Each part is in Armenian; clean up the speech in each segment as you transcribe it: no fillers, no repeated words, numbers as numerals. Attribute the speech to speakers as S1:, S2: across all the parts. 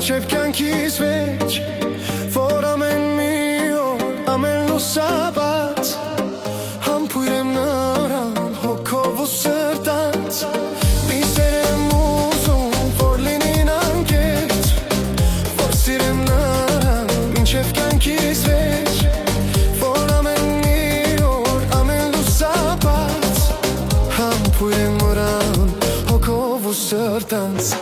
S1: մինչև կյանքիս մեջ, որ ամեն մի օր, ամեն լուսաբաց համբույր եմ նրան հոգով ու սրտանց։ Մի սեր եմ ուզում, որ լինին անկեղծ, որ սիրեմ նրան մինչև կյանքիս մեջ, որ ամեն մի օր, ամեն լուսաբաց համբույր եմ նրան հոգով ու սրտանց։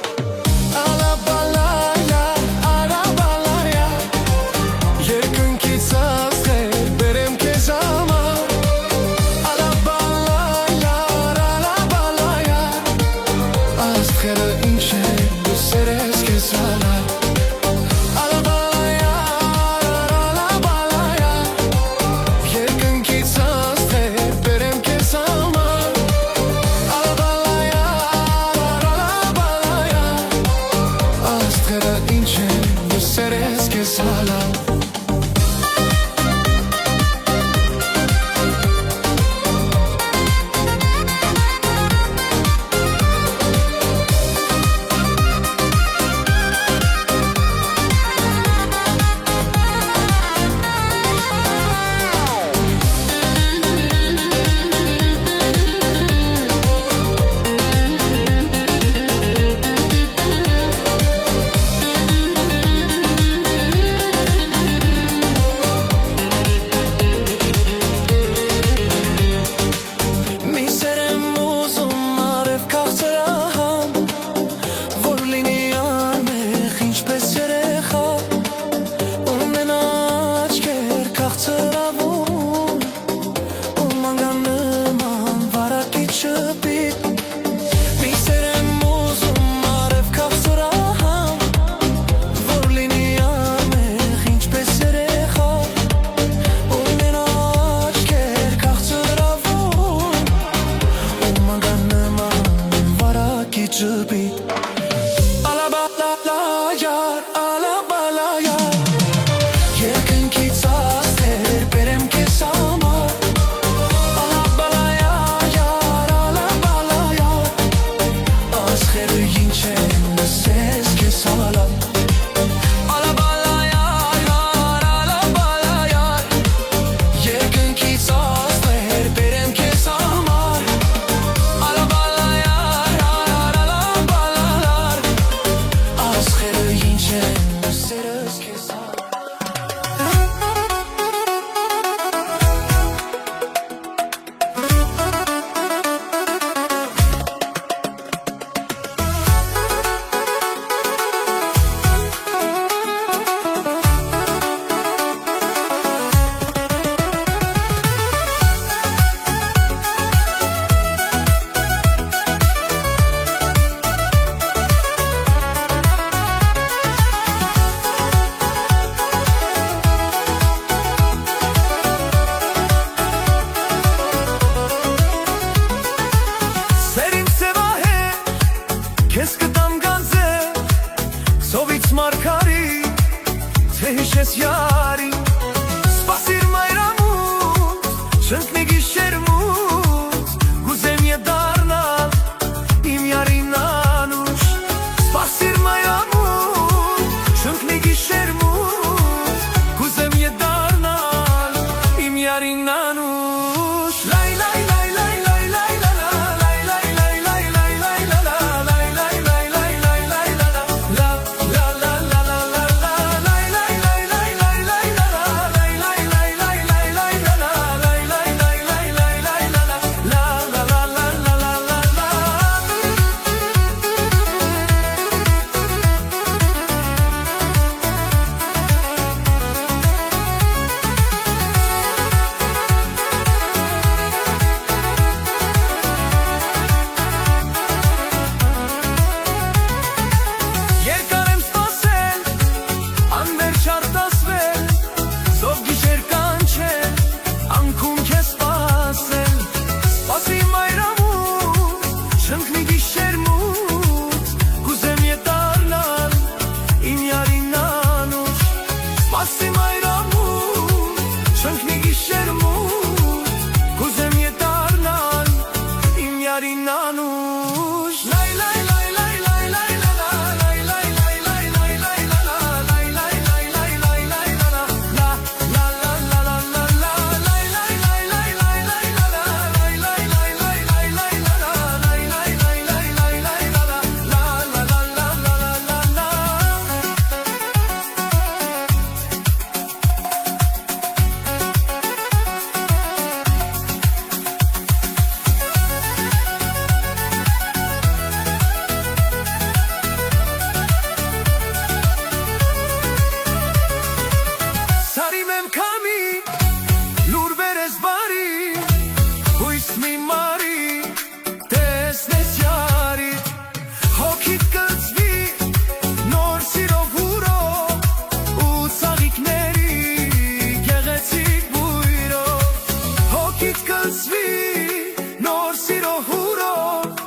S1: լսվի նոր սիրո հուրով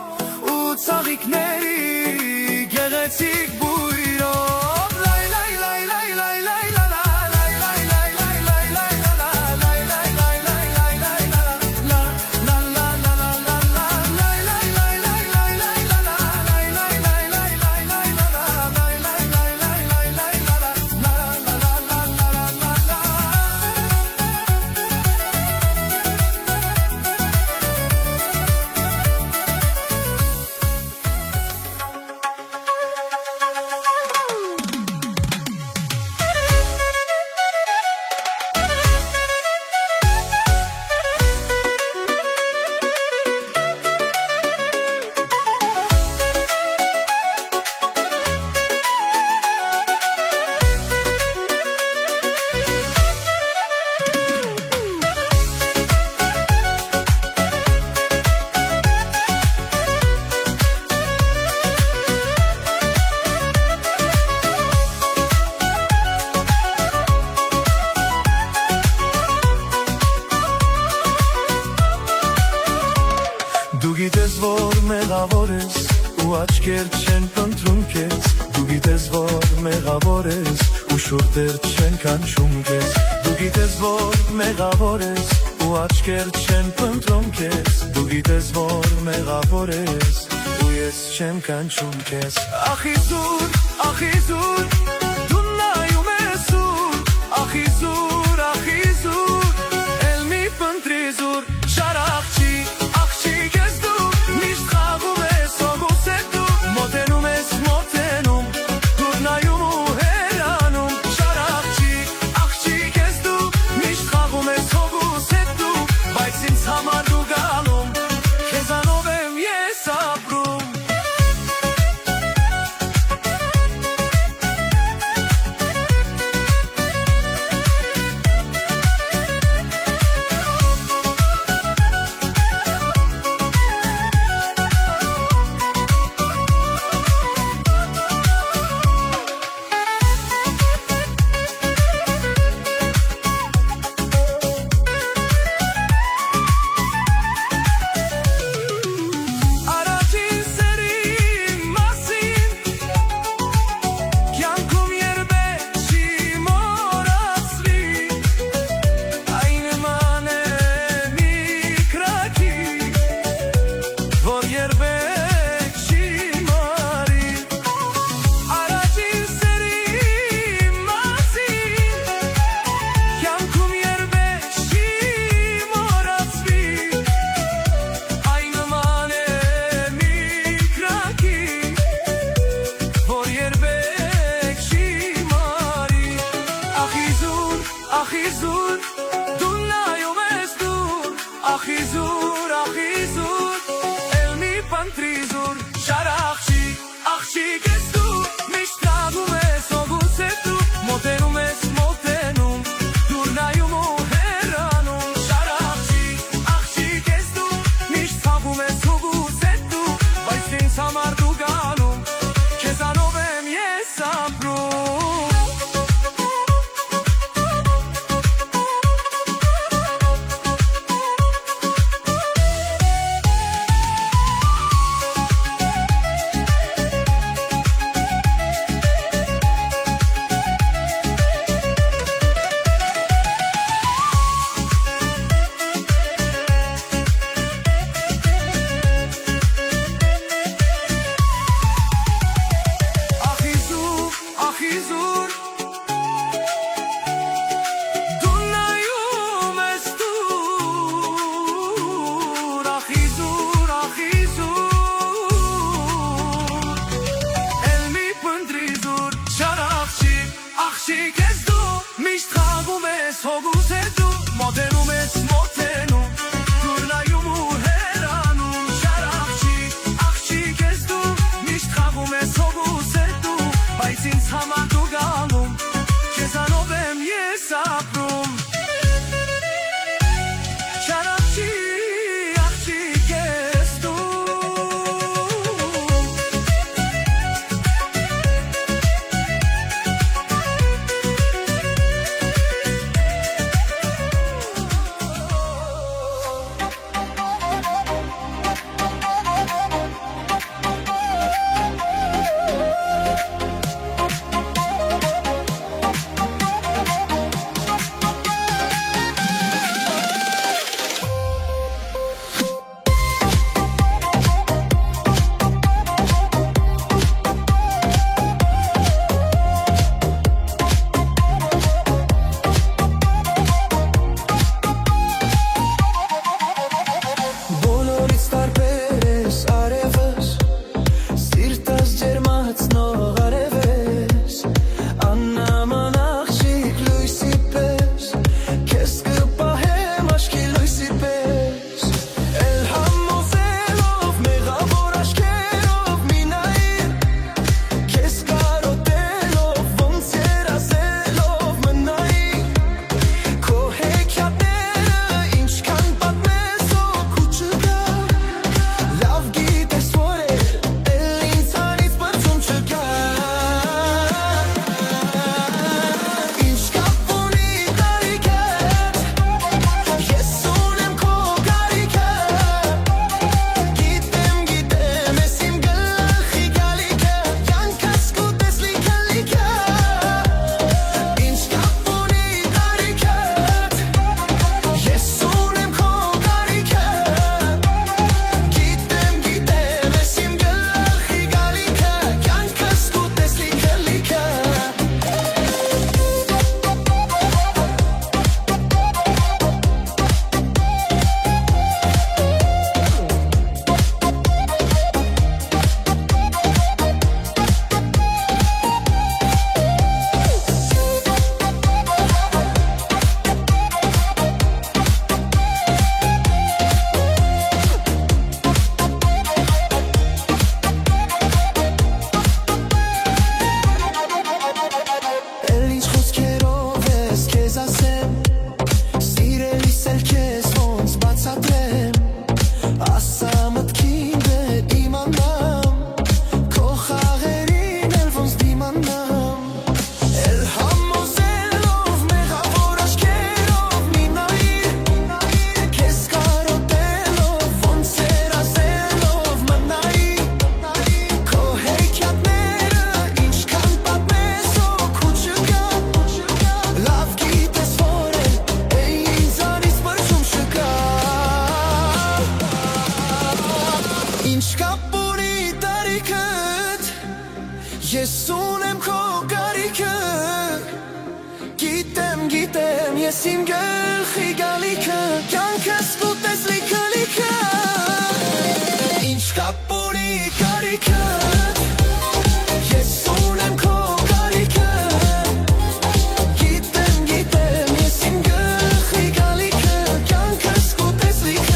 S1: ու ծաղիկների գեղեցիկ բույրով լայ լայ լայ լայ լայ լայ լայ Դու գիտես, որ մեղավոր ես ու աչքեր չեն փնտրում քեզ Դու գիտես, որ մեղավոր ես ու շուրթեր չեն կանչում քեզ Դու գիտես, որ մեղավոր ես ու աչքեր չեն փնտրում քեզ Դու գիտես, որ մեղավոր ես ու ես չեմ կանչում քեզ Ախ Իզուր, դու նայում ես ուր Ախ Իզուր, էլ մի փնտրի զուր Շար աղջիկ ես դու Միշտ խաղում ես օգուս է դու Մոտենում ես մոտենում Դուր նայում ու հերանում Շար աղջիկ ես դու Միշտ խաղում ես օգուս է դու Բայց ինձ համար դու գալում Քեզանով եմ ես ապրում Ախ Իզուր, դու նայում ես դուր Ախ Իզուր, էլ մի փնտրի զուր Շար աղջիկ ես դու Միշտ խաղում ես օգուս է դու Մոտենում ես մոտենում Դուր նայում ու հերանում Շար աղջիկ ես դու Միշտ խաղում ես օգուս է դու Բայց ինձ համար դու գալում Քեզանով եմ ես ապրում ասա մտքին դեր իմանամ քո խաղերին էլ ոնց դիմանամ էլ համոզելով մեղավոր աչքերով մի նայիր քեզ կարոտելով ոնց երազելով մնայի քո հեքիաթները ինչքան պատմես օգու չկա լավ գիտես որ ինձանից բրժում չկա Ինչ կապ ունի տարիքդ Ես ունեմ քո կարիքը Գիտեմ ես իմ գլխի գալիքը Կյանքս կուտես լիքը Ինչ կապ ունի կարիքդ Ես ունեմ քո կարիքը Գիտեմ ես իմ գլխի գալիքը Կյանքս կուտես լիքը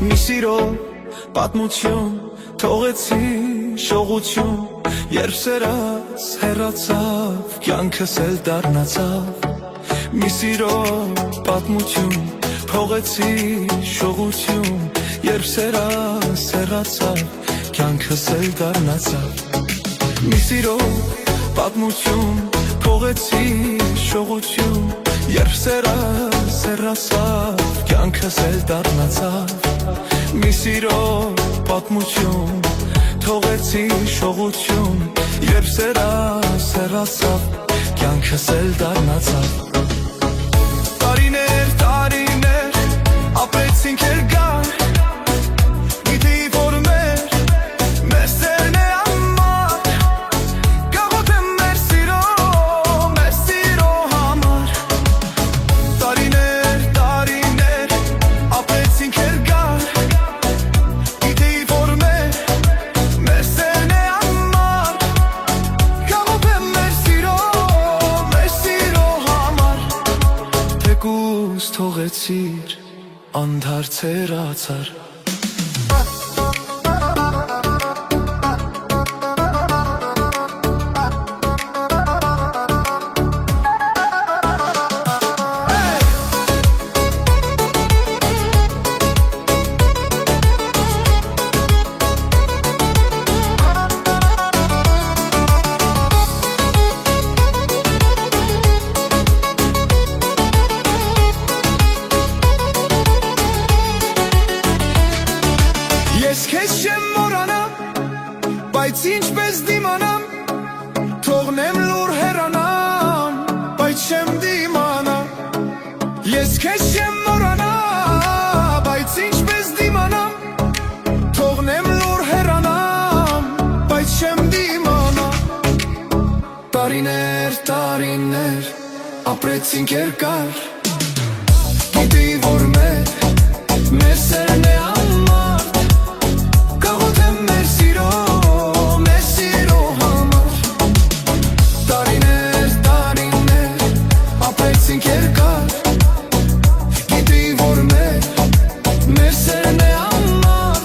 S1: Մի սիրո պատմություն թողեցի շողություն Երբ սերած հեռացավ կյանքս էլ դառնացավ Մի սիրո պատմություն թողեցի շողություն Երբ սերած հեռացավ կյանքս էլ դառնացավ Մի սիրո պատմություն թողեցի շողություն Երբ սերած հեռացավ կյանքս էլ դառնացավ Մի սիրո պատմություն թողեցի շողություն Երբ սերած հեռացավ կյանքս էլ դառնացավ Տարիներ ապրեցինք երկար Գիտեի որ մեր սերն է ամար Գաղութեմ մեր սիրո համար Տարիներ ապրեցինք երկար Գիտեի որ մեր սերն է ամար Գաղութեմ մեր սիրո համար Թեկուզ թողեցիր անդարձ երացար Ես քեզ չեմ մոռանամ, բայց ինչպես դիմանամ Թողնեմ լուր հեռանամ, բայց չեմ դիմանամ Ես քեզ չեմ մոռանամ, բայց ինչպես դիմանամ Թողնեմ լուր հեռանամ, բայց չեմ դիմանամ Տարիներ ապրեցինք երկար Գիտեի որ մեր սերն է ամար Գաղութեմ մեր սիրո համար Տարիներ ապրեցինք երկար Գիտեի որ մեր սերն է ամար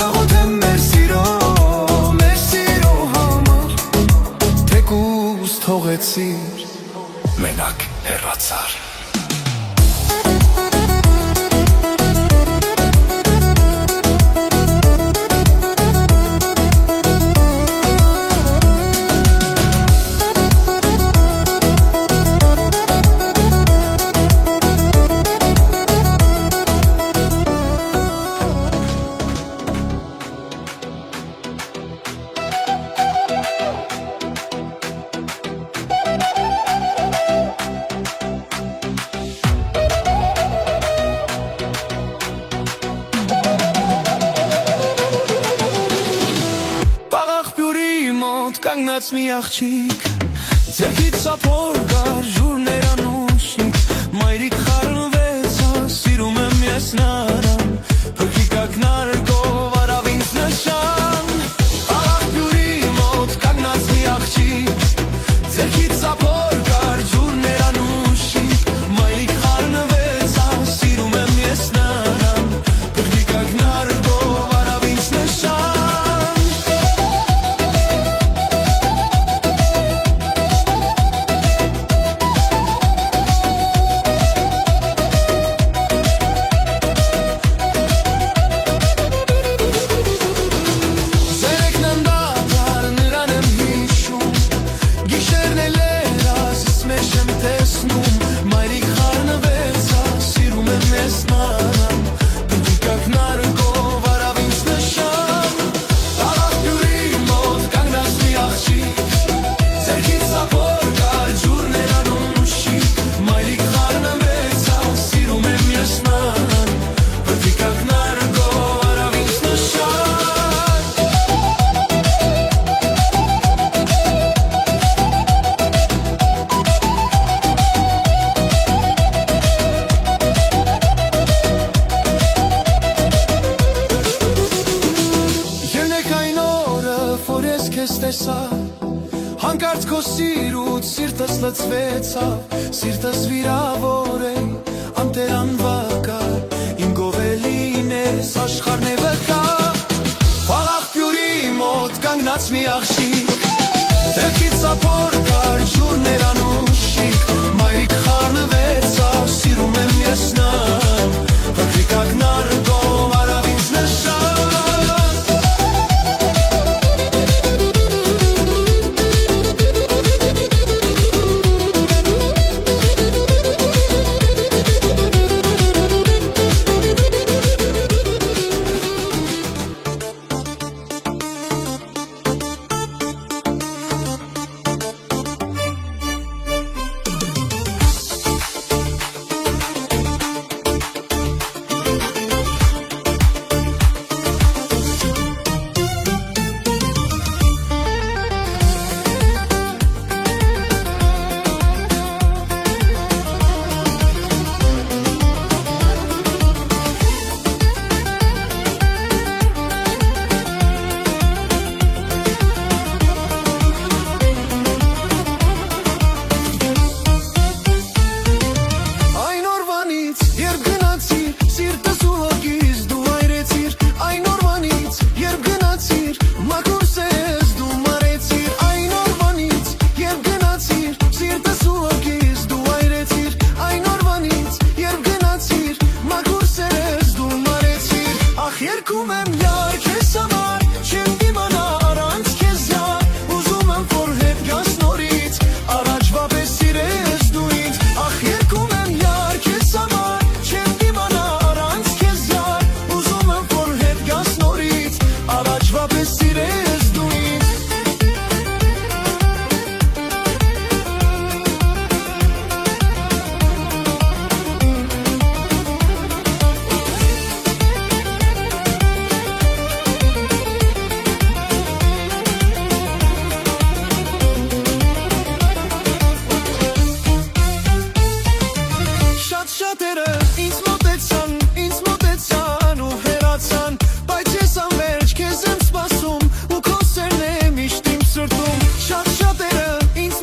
S1: Գաղութեմ մեր սիրո համար Թեկուզ թողեցիր մենակ հեռացար Կանգնած մի աղջիկ Ձերքից սափոր կար ջուրներ անուշ Իմ լծվեցավ, սիրտս վիրավոր է, անտեր անվակար, իմ գովելին ես, աշխարհն է վկա, խաղաղ մոտ կանգնած մի աղջիկ, դեպքից ապոր կար ջուրներ անուշիկ, մայրիկ խառնվեցավ, սիրում եմ ես նրան, փոքրիկ ակնարկով արավ ինձ նշան. Երկում եմ յար քեզ համար, չեմ դիմանա առանց քեզ յար, ուզում եմ որ հետ գաս նորից, առաջվա պես սիրես դու ինձ, ախ երկում եմ յար քեզ համար, չեմ դիմանա առանց քեզ յար, ուզում եմ որ հետ գաս նորից, առաջվա պես սիրես դու ինձ. Շատերը ինձ մոտեցան ու հեռացան, բայց ես անվերջ քեզ եմ սպասում ու քո սերն է միշտ իմ սրտում. Շատերը ինձ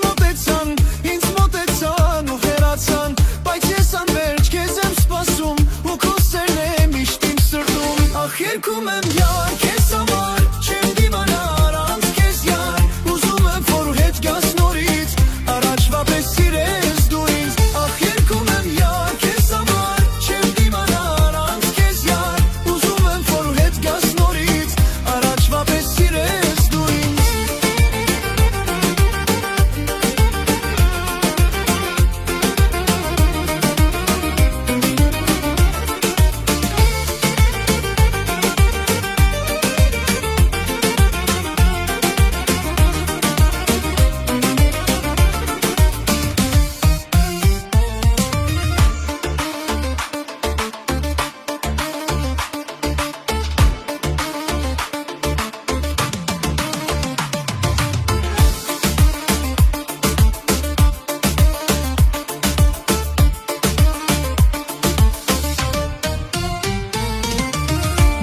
S1: մոտեցան ու հեռացան, բայց ես անվերջ քեզ եմ սպասում ու քո սերն է միշտ իմ սրտում. Ախ երկում եմ յար քեզ համար, չեմ դիմանա առանց քեզ յար, ուզում եմ որ հետ գաս նորից, առաջվա պես սիրես դու ինձ, ախ երկում եմ յար քեզ համար, չեմ դիմանա առանց քեզ յար, ուզում եմ որ հետ գաս նորից, առաջվա պես սիրես դու ինձ.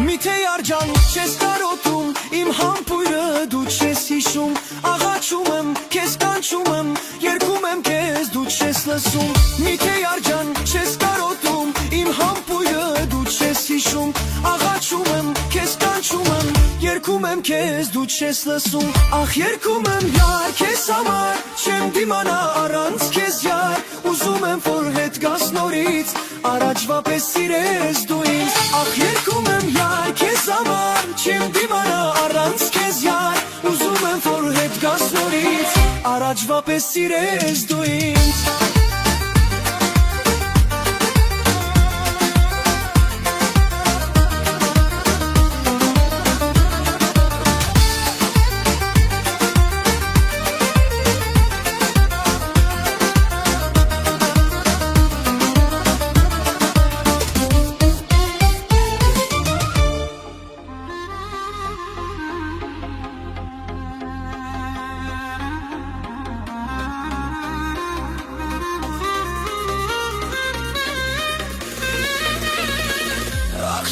S1: Միթե յարջան չես կարոտում, իմ համբույրը դու չես հիշում, աղաչում եմ, քեզ կանչում եմ, երգում եմ քեզ դու չես լսում. Միթե յարջան չես կարոտում, իմ համբույրը դու չես հիշում, աղաչում եմ, քեզ կանչում եմ, երգում եմ քեզ դու չես լսում. Ախ երգում եմ յար քեզ համար, չեմ դիմանա առանց քեզ յար, ուզում եմ որ հետ գաս նորից, առաջվա պես սիրես դու ինձ. Ախ երգում եմ յար քեզ համար, չեմ դիմանա առանց քեզ յար, ուզում եմ որ հետ գաս նորից, առաջվա պես սիրես դու ինձ.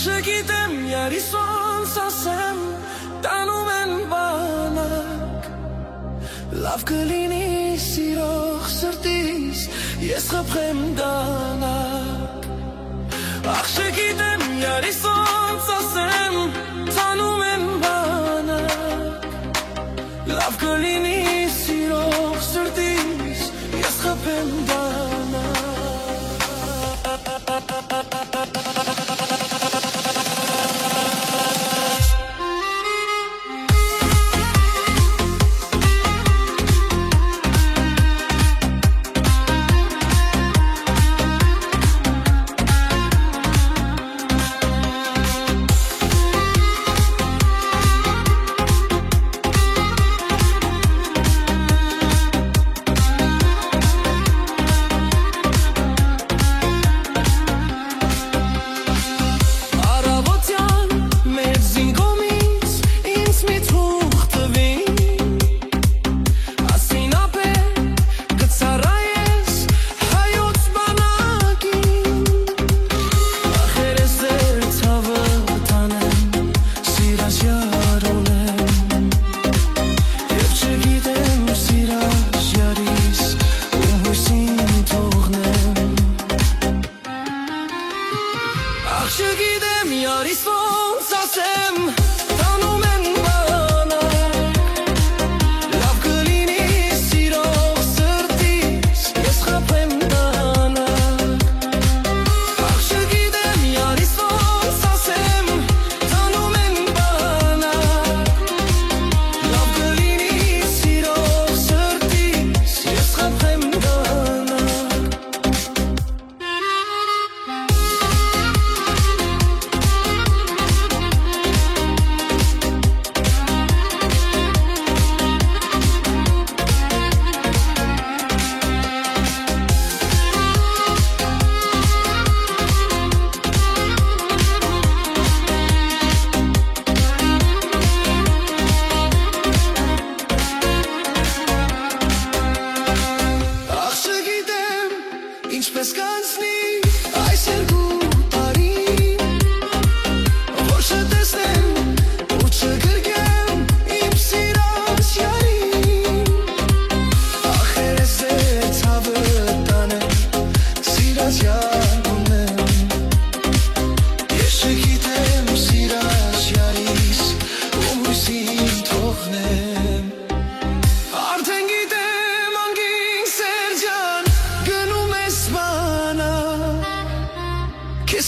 S1: Չգիտեմ յարիս ոնց ասեմ, տանում են բանակ, լավ կլինի սիրող սրտիս ես խփեմ դանակ Ախ չգիտեմ յարիս ոնց ասեմ Տանում եմ բանակ Լավ կլինի սիրող սրտիս ես խփեմ դանակ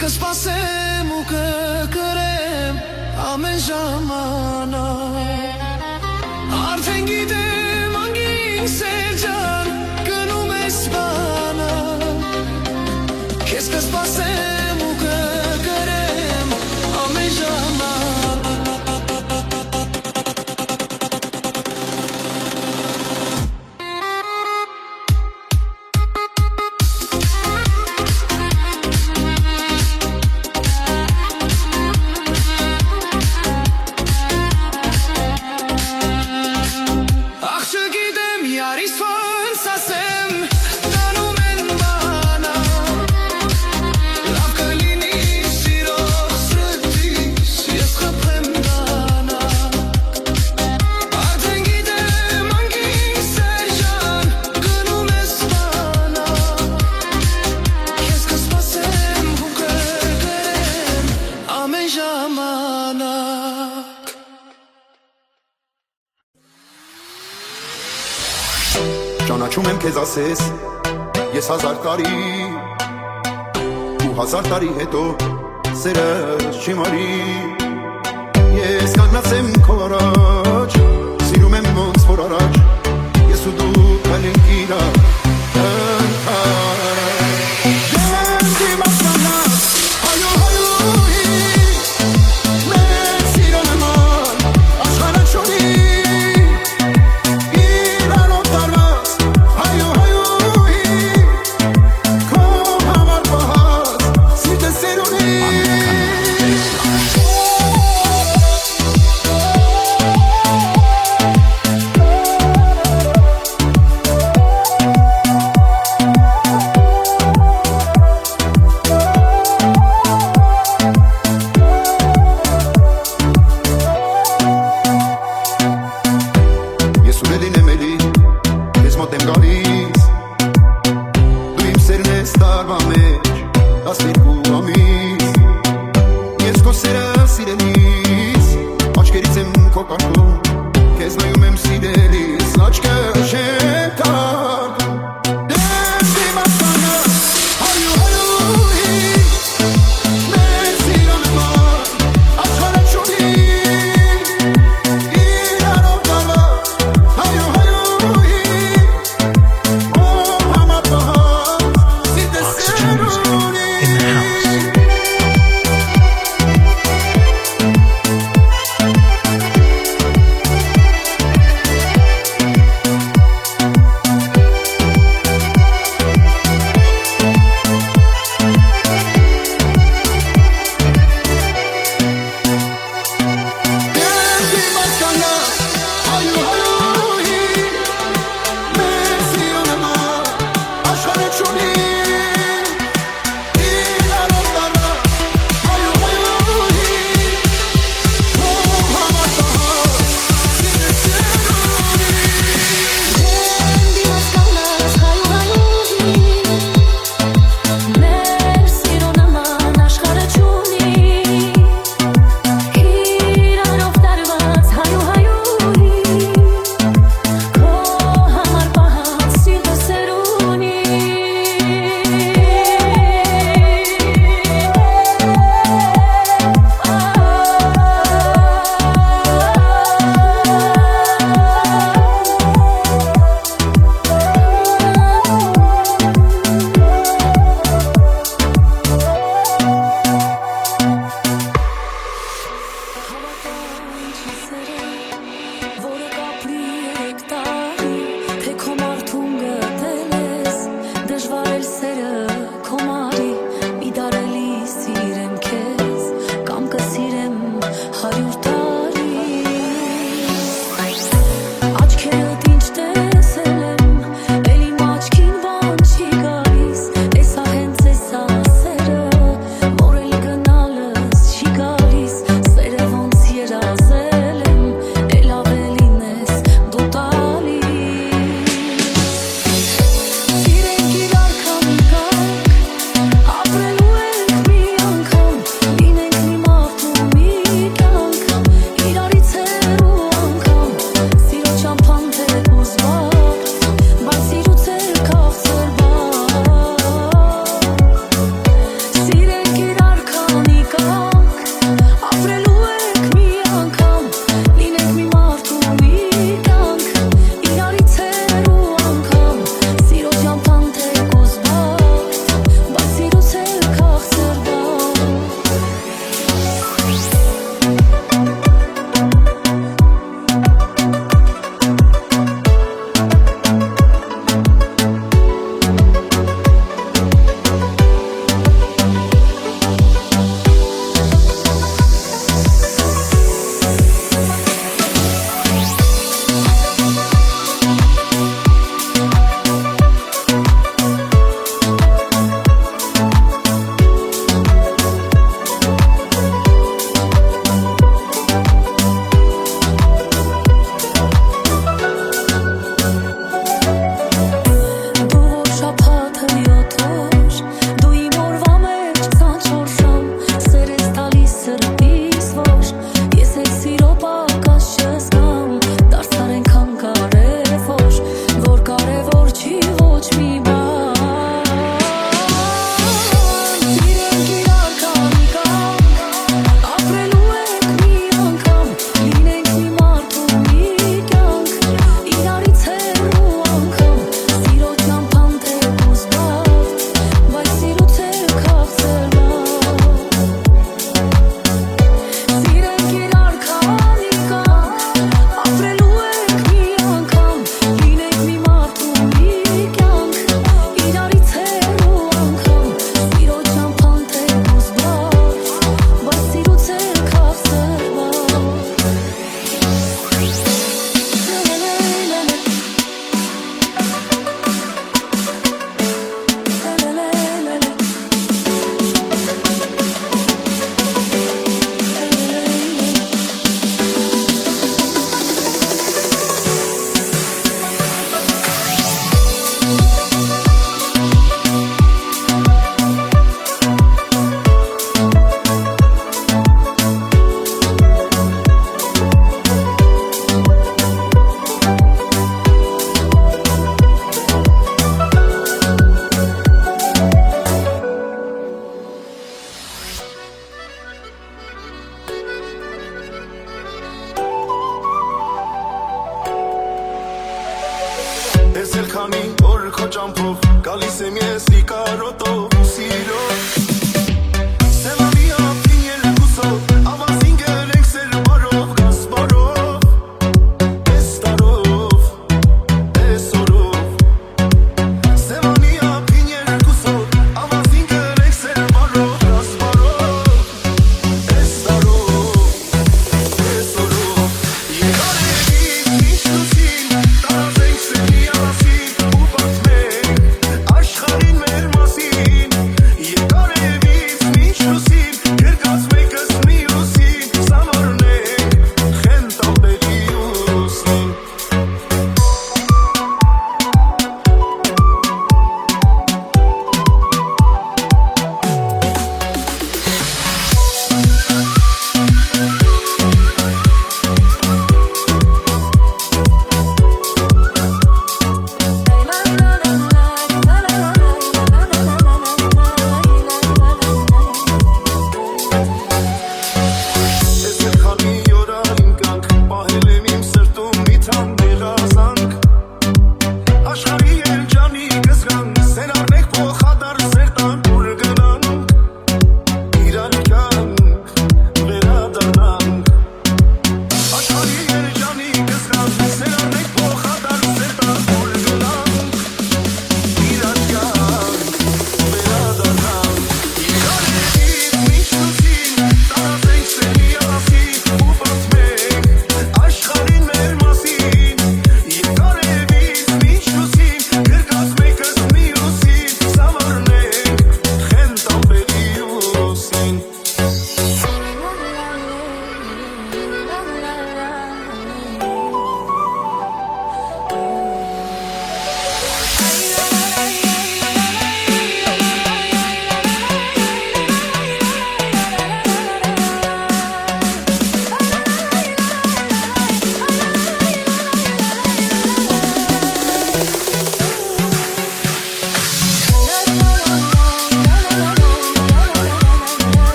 S1: Կսպասեմ ու կկրեմ ամեն ժամանակ Արդեն գիտեմ անգին սեր ջան գնում ես բանակ Քեզ կսպասեմ ու կկրեմ ամեն ժամանակ
S2: Ճանաչում եմ քեզ ասես, ես 1000 տարի ու 1000 տարի հետո սերս չի մարի Ես կանգնած եմ քո առաջ, սիրում եմ ոնց որ առաջ Ես ու դու կլենք իրար սիրն ես տարվա մեջ 12 ամիս Ես քո սերը սիրելիս Աչքերից եմ քո կարգում Քեզ նայում եմ սիրելիս Աչքը չեմ թարգում Դες իմ ասանը Հայու հայուհի Մեր սիրո նման Աշխարհը չունի Իրանով տարվա Հայու հայուհի Ով համապահ Սիրտը սեր ունի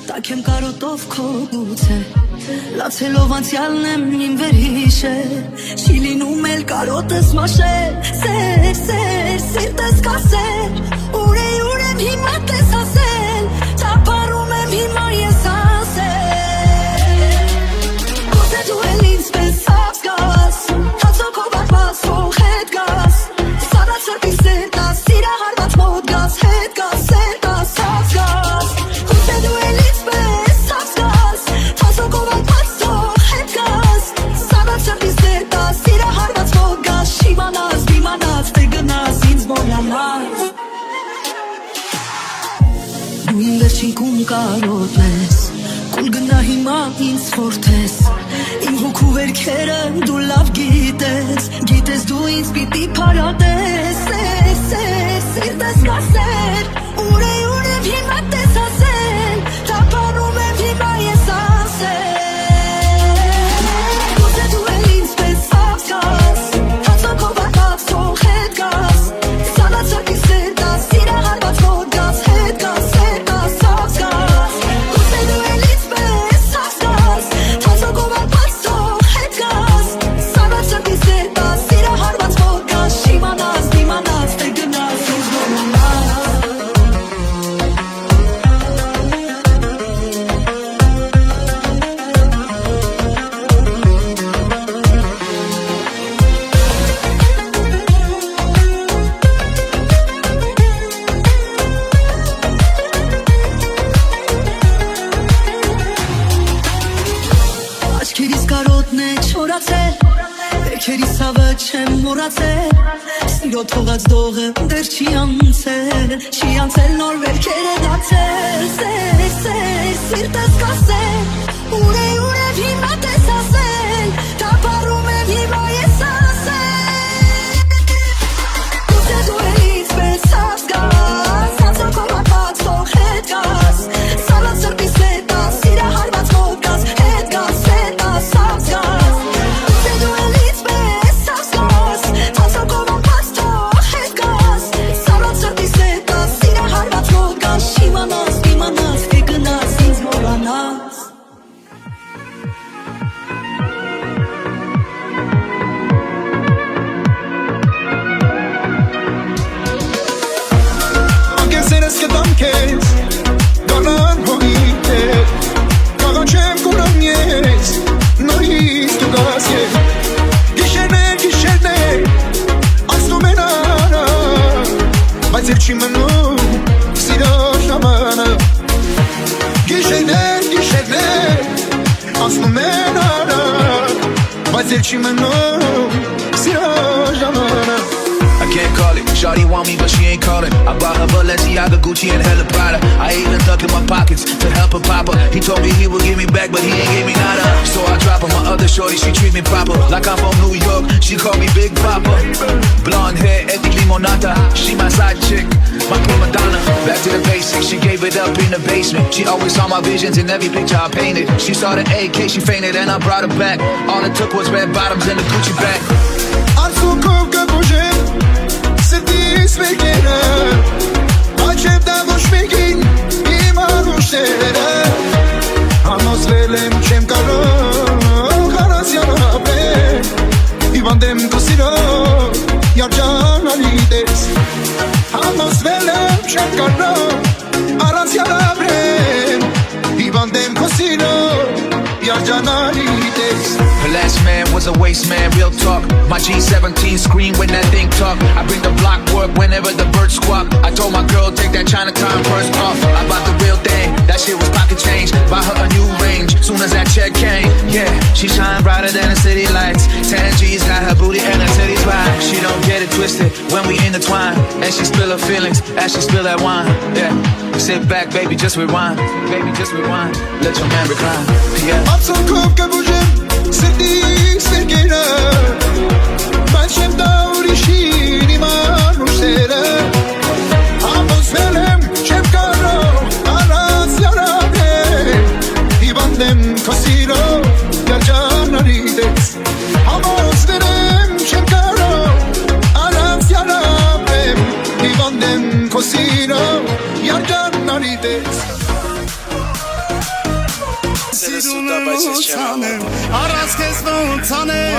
S3: Տակ եմ կարոտով քո գուցե Լացելով անցյալն եմ իմ վերհիշել Չի լինում էլ կարոտս մաշել Սեր, սեր, սիրտս կասել Ուր եմ հիմա տես ասել Տապարում եմ հիմա ես ասել Գուցե դու էլ ինձ պես ասկաս Հացոքով ատված հող հետ գաս Սարած սրտի սերտաս Սիրա հարված մոտ գաս հետ գաս սերտաս ասկաս Գուցե դու էլ ինձ պես ասկաս Հացոքով ատված հող հետ գաս Սարած սրտի սերտաս Սիրա հարված մոտ գաս Շիմանաս, դիմանաս, թե գնաս ինձ մոյանաս Դու իմ վերջին կում կարոտն ես Կուլ գնա հիմա ինձ խորթես Իմ հոգու վերքերը դու լավ գիտես Գիտես դու ինձ պիտի պարատես Սեր, սեր, սիրտս կասեր Ուր եմ հիմա տես ասել Տապարում եմ հիմա ես ասել կարոտն է չորացել Էքերի սավը չեմ մորացել Սիրո թողած դողը դեր չի անցել նոր վերքեր է դացել Սեր, սիրտս կասել Ուր է հիմա տես ասել Թապարում եմ հիմա ես ասել Դուս է դու էից պես ասգաս Անցոքով ապած թող հետ գաս Սալած սրպիս հետ աս Սիրը հարված մոտ գաս Հետ գաս, ասգաս Դուս է դու էից պես ասգաս Անցոքով ապած թող հետ գաս Սալած սրպիս հետ աս Սիրը հարված մոտ գաս Իմանաս, թե գնաս ինձ մորանաս
S2: Անգեսերս կտամ քեզ Գալան հողիտ է Կաղաչեմ կուրամ ես Նորից դու գաս ես Գիշերներ Անցնում են արա Բայց էլ չի մնում Սիրո ժամանը Գիշերներ Անցնում են արա Բայց էլ չի մնում Սիրո ժամանը
S4: I can't call it, shawty want me but she ain't calling I bought her Balenciaga, Gucci and hella Prada I even dug in my pockets to help her papa He told me he would give me back but he ain't gave me nada So I drop her my other shorty, she treat me proper Like I'm from New York, she call me Big Papa Blonde hair, ethically monata She my side chick, my prima donna Back to the basics, she gave it up in the basement She always saw my visions in every picture I painted She saw the AK, she fainted and I brought her back All it took was red bottoms and a Gucci bag
S2: Արցուկով կբուժեմ Սրտիս մեկերը Աչև դա ոչ մեկին Իմ անուշները Համոզվել եմ չեմ կարող Առանց յանապել Իվանդեմ քո սիրո Երջանալի տես Համոզվել եմ չեմ կարող Առանց յանապել Իվանդեմ քո սիրո Երջանալի տես
S4: Her last man was a waste man, real talk My G17 scream when that thing talk I bring the block work whenever the birds squawk I told my girl take that Chinatown purse off I bought the real thing, that shit was pocket change Buy her a new range, soon as that check came Yeah, she shine brighter than the city lights 10 G's got her booty and her titties right She don't get it twisted when we intertwine And she spill her feelings as she spill that wine Yeah, sit back baby just rewind Baby just rewind, let your man recline Yeah
S2: Անցուկով կբուժեմ Սրտիս մեկերը Բայց չեմ դա ուրիշին իմ անուշները Համոզվել եմ չեմ կարող Առանց յանապել Հիվանդեմ քո սիրո Երջանալի տես Համոզվել եմ չեմ կարող Առանց յանապել Հիվանդեմ քո սիրո Երջանալի տես
S1: Սիրուն եմ ոնց անեմ Առանց քեզ ոնց անեմ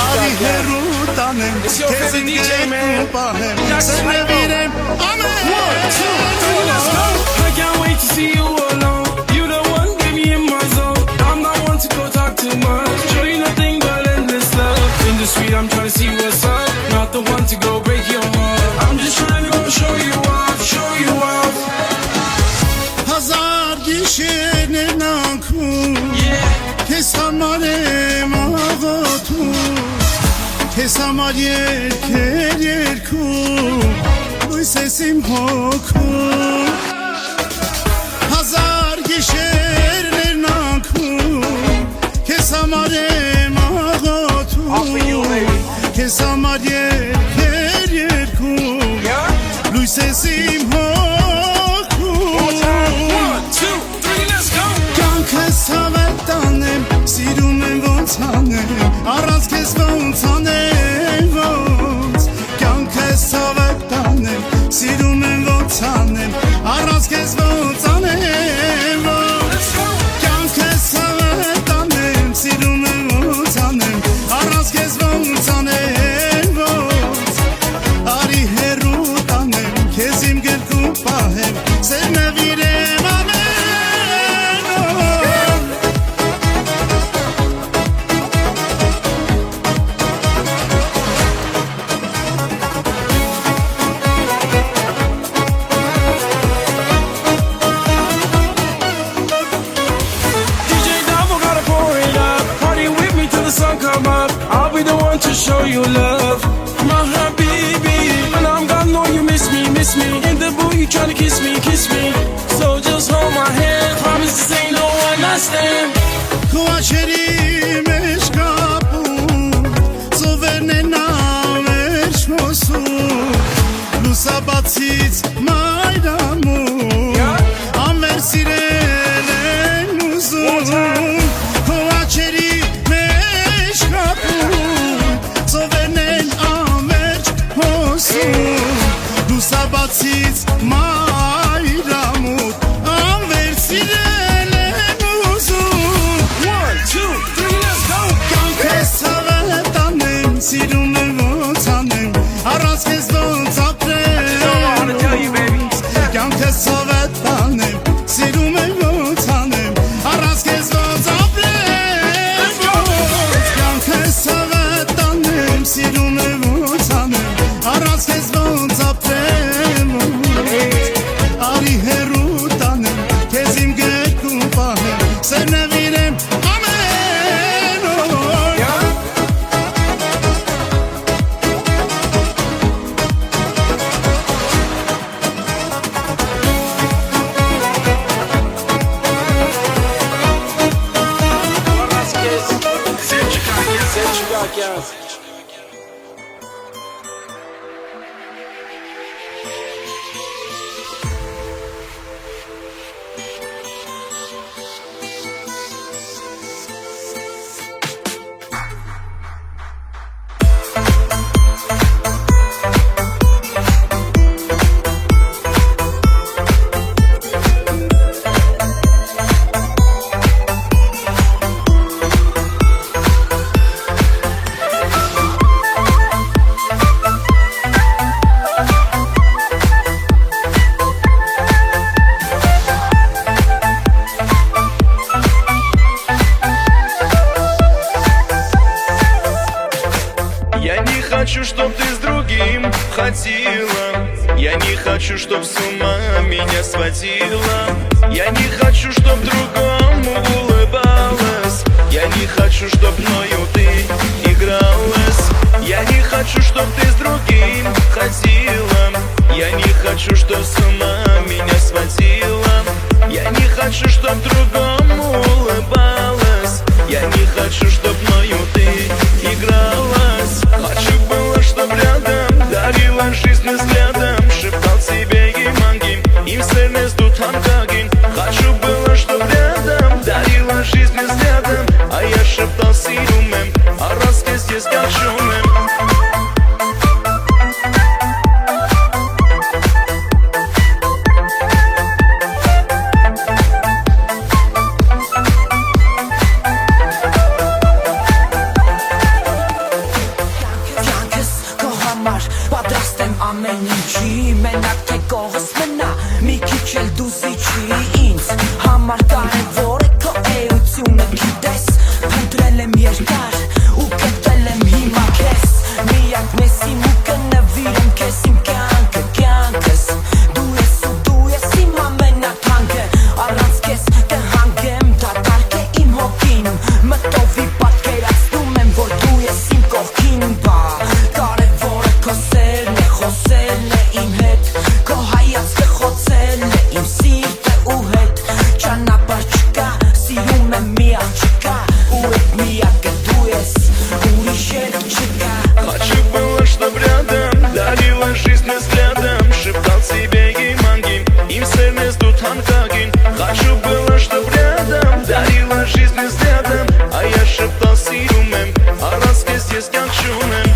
S1: Արի հեռու տանեմ Քեզ ինգետ ու պահեմ Սրնևիրեմ ամեն
S5: I can't wait to see you alone You the one, baby, in my zone I'm not one to go talk too much Show you nothing but endless love In the street, I'm trying to see what's up Not the one to go break your heart I'm just trying to go show you off
S1: Հազար գիշերներն անքում Քեզ համար եմ աղոթում Քեզ համար երգեր երգում Լույս ես իմ հոգում Հազար գիշերներն անքում Քեզ համար եմ աղոթում Քեզ համար երգեր երգում Լույս ես իմ հոգում Կյանքս հավետ անեմ, սիրում եմ ոնց անեմ Առանց քեզ ոնց անեմ, ոնց Կյանքս հավետ անեմ, սիրում եմ ոնց անեմ Առանց քեզ ոնց անեմ, ոնց Կյանքս հավետ անեմ, սիրում եմ ոնց անեմ Առանց քեզ ոնց անեմ, ոնց Արի հեռու տանեմ, քեզ իմ գրկում պահեմ Սերնևիրեմ ամեն
S5: want to show you love, my habibi. When I'm gone, know you miss me, miss me. In the booth, you tryna kiss me, kiss me. So just hold my hand. Promise this ain't no one I stand.
S6: Kuaçeri meşkapu Zoverne naveş mosu Lusa batit maydamu Anver sirelen uzun Kuaçeri meşkapu Zoverne naveş mosu Lusa batit maydamu Anver sirelen uzun Sirun evotanem, aras kes don't apre. Gam kes savetanem, sirun evotanem, aras kes don't apre. Gam kes savetanem, sirun evotanem, aras kes don't apre. Ari herutanem, kezim gekupahnem, senevirem.
S7: Я не хочу, чтоб ты с другим ходила. Я не хочу, чтоб с ума меня сводила. Я не хочу, чтоб другому улыбалась. Я не хочу, чтоб мною ты игралась. Я не хочу, чтоб ты с другим ходила. Я не хочу, чтоб с ума меня сводила. Я не хочу, чтоб другому улыбалась. Я не хочу, чтоб мною ты игралась. Хочу было, чтоб рядом дарила жизнь взглядом. Шептал тебе и манги, им сырне сдут хангагин. Хочу было, чтоб рядом дарила жизнь взглядом. А я шептал сирумем, а раскес здесь как шумем.
S8: Պատրաստ եմ ամեն ինչի, մենակ թե կողս մնա, մի քիչ էլ դուզիչի ինձ համար կարևոր է քո էությունը գիտես, փնտրել եմ երկար ու գտել եմ հիմա քեզ, միակ մեզ իմ ու կնվիրեմ քեզ իմ կյանքս, դու ես իմ ամենաթանկը, առանց քեզ կհանգեմ, դատարկ է իմ հոգին, մտովի պատկերացնում եմ, որ դու ես իմ կողքին, կարևորը քո սերն է, խոսելն է իմ հետ, քո հայացքը խոցելն է իմ սիրտը ու հետ, ճանապարհ չկա, սիրում եմ միակ չկա, ու այդ միակը դու ես, ուրիշ էլ չկա.
S7: Хочу было, чтоб рядом дарила жизнь взглядом. Шептал тебе и манги, им сырне сдут хангагин. Хочу было, чтоб рядом дарила жизнь взглядом. А я шептал сирумем, а раскес здесь как шумем.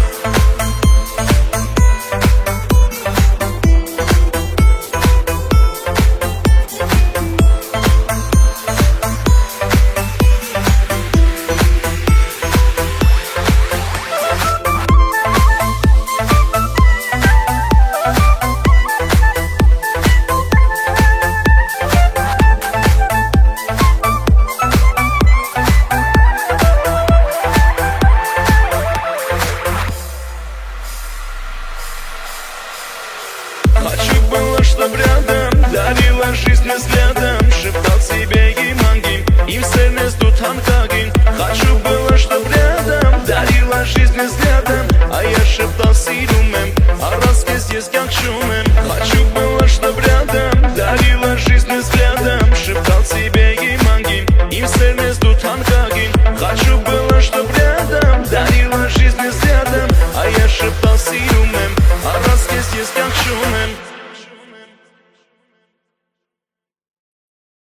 S7: Хочу было, чтоб рядом дарила жизнь взглядом. Шептал тебе и манги, им сырне сдут хангагин. Хочу было, чтоб рядом дарила жизнь взглядом, а я шептал сирумем. А раз здесь кянг шумем, хочу было, чтоб рядом.